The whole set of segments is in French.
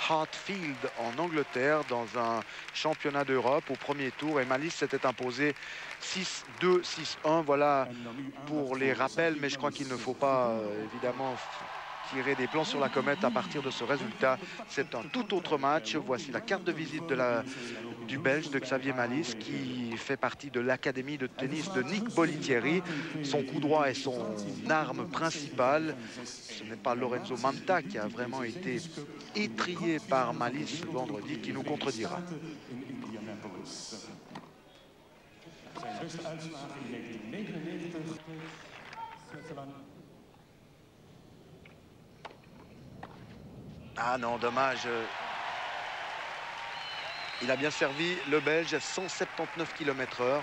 Hartfield en Angleterre dans un championnat d'Europe au premier tour. Et Malice s'était imposé 6-2, 6-1. Voilà pour les rappels, mais je crois qu'il ne faut pas évidemment tirer des plans sur la comète à partir de ce résultat. C'est un tout autre match. Voici la carte de visite du Belge, de Xavier Malice, qui fait partie de l'académie de tennis de Nick Bollettieri. Son coup droit est son arme principale. Ce n'est pas Lorenzo Manta qui a vraiment été étrié par Malice vendredi, qui nous contredira. Ah non, dommage. Il a bien servi le Belge à 179 km/h.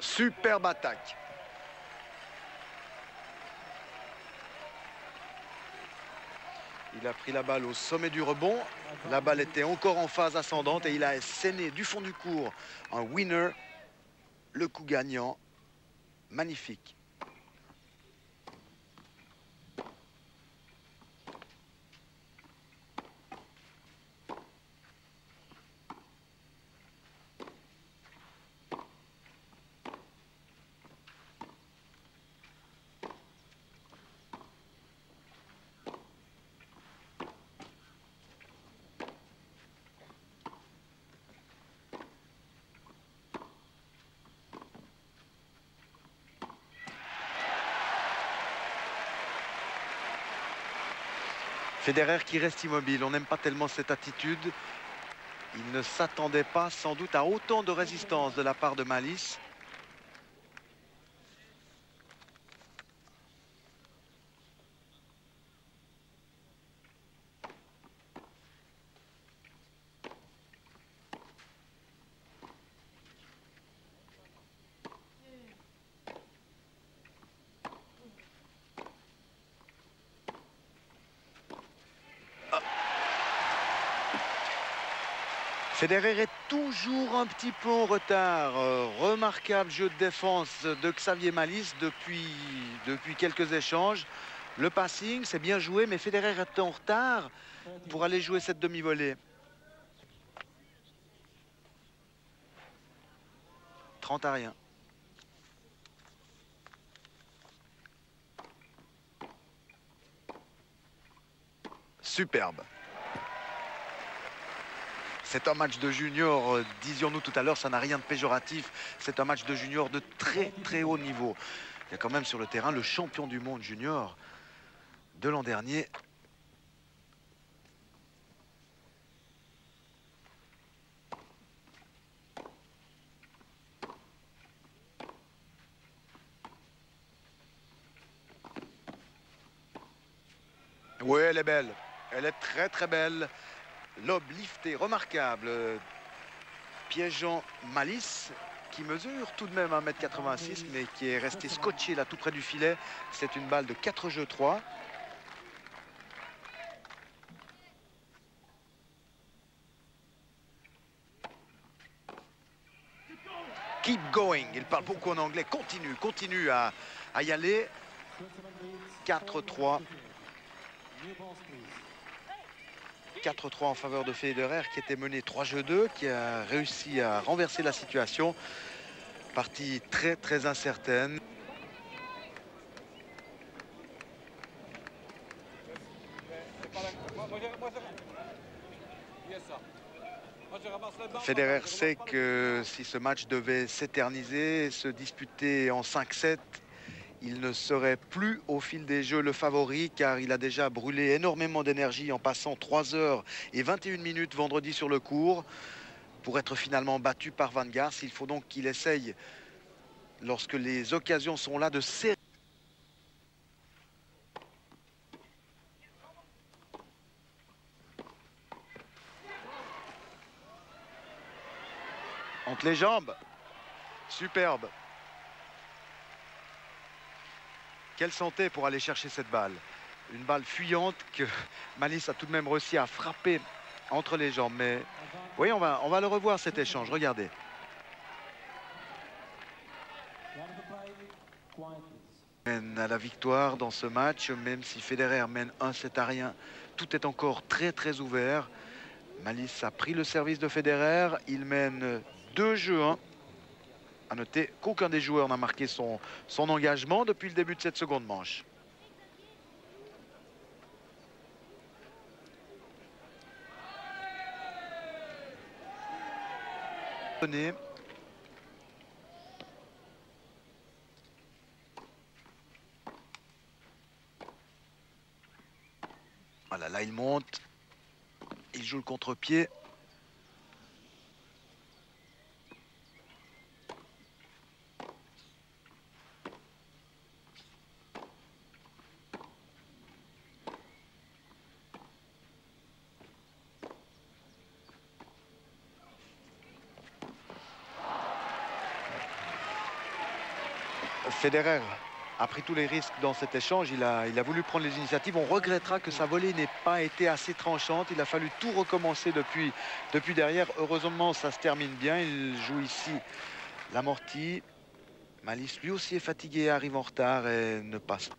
Superbe attaque. Il a pris la balle au sommet du rebond. La balle était encore en phase ascendante et il a asséné du fond du court un winner. Le coup gagnant. Magnifique. Federer qui reste immobile. On n'aime pas tellement cette attitude. Il ne s'attendait pas sans doute à autant de résistance de la part de Malice. Federer est toujours un petit peu en retard. Remarquable jeu de défense de Xavier Malice depuis quelques échanges. Le passing, c'est bien joué, mais Federer est en retard pour aller jouer cette demi-volée. 30 à rien. Superbe. C'est un match de junior, disions-nous tout à l'heure, ça n'a rien de péjoratif. C'est un match de junior de très très haut niveau. Il y a quand même sur le terrain le champion du monde junior de l'an dernier. Oui, elle est belle. Elle est très très belle. Lob lifté, remarquable. Piégeant Malice, qui mesure tout de même 1,86 m, mais qui est resté scotché là tout près du filet. C'est une balle de 4 jeux 3. Keep going. Il parle beaucoup en anglais. Continue à y aller. 4-3. 4-3 en faveur de Federer, qui était mené 3 jeux 2, qui a réussi à renverser la situation. Partie très très incertaine. Federer sait que si ce match devait s'éterniser, se disputer en 5-7, il ne serait plus au fil des jeux le favori, car il a déjà brûlé énormément d'énergie en passant 3 heures et 21 minutes vendredi sur le court pour être finalement battu par Van Gars. Il faut donc qu'il essaye, lorsque les occasions sont là, de serrer. Entre les jambes. Superbe. Quelle santé pour aller chercher cette balle. Une balle fuyante que Malice a tout de même réussi à frapper entre les jambes. Mais oui, on va le revoir cet échange. Regardez. Mène à la victoire dans ce match, même si Federer mène 1-7-1. Tout est encore très très ouvert. Malice a pris le service de Federer. Il mène 2-1. À noter qu'aucun des joueurs n'a marqué son engagement depuis le début de cette seconde manche. Voilà, là il monte. Il joue le contre-pied. Federer a pris tous les risques dans cet échange. Il a voulu prendre les initiatives. On regrettera que sa volée n'ait pas été assez tranchante. Il a fallu tout recommencer depuis derrière. Heureusement, ça se termine bien. Il joue ici l'amorti. Malice, lui aussi, est fatigué, arrive en retard et ne passe pas.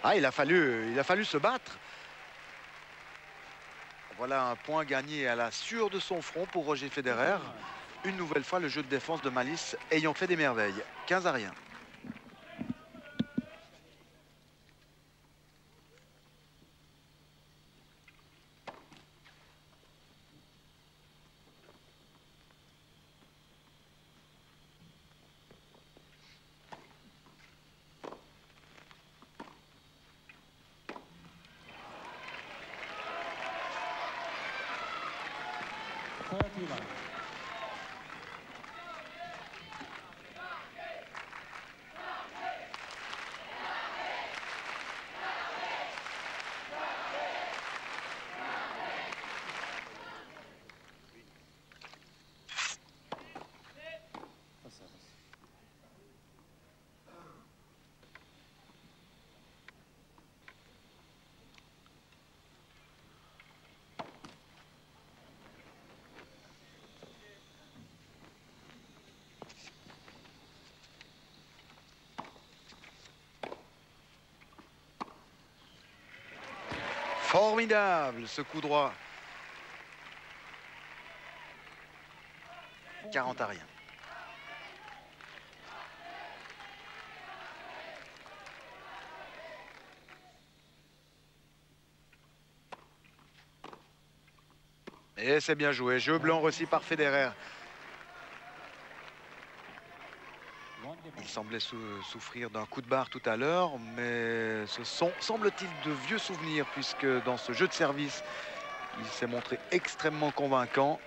Ah, il a fallu se battre. Voilà un point gagné à la sueur de son front pour Roger Federer. Une nouvelle fois, le jeu de défense de Malice ayant fait des merveilles. 15-1. Formidable ce coup droit. 40-1. Et c'est bien joué. Jeu blanc reçu par Federer. Il semblait souffrir d'un coup de barre tout à l'heure, mais ce sont, semble-t-il, de vieux souvenirs, puisque dans ce jeu de service, il s'est montré extrêmement convaincant.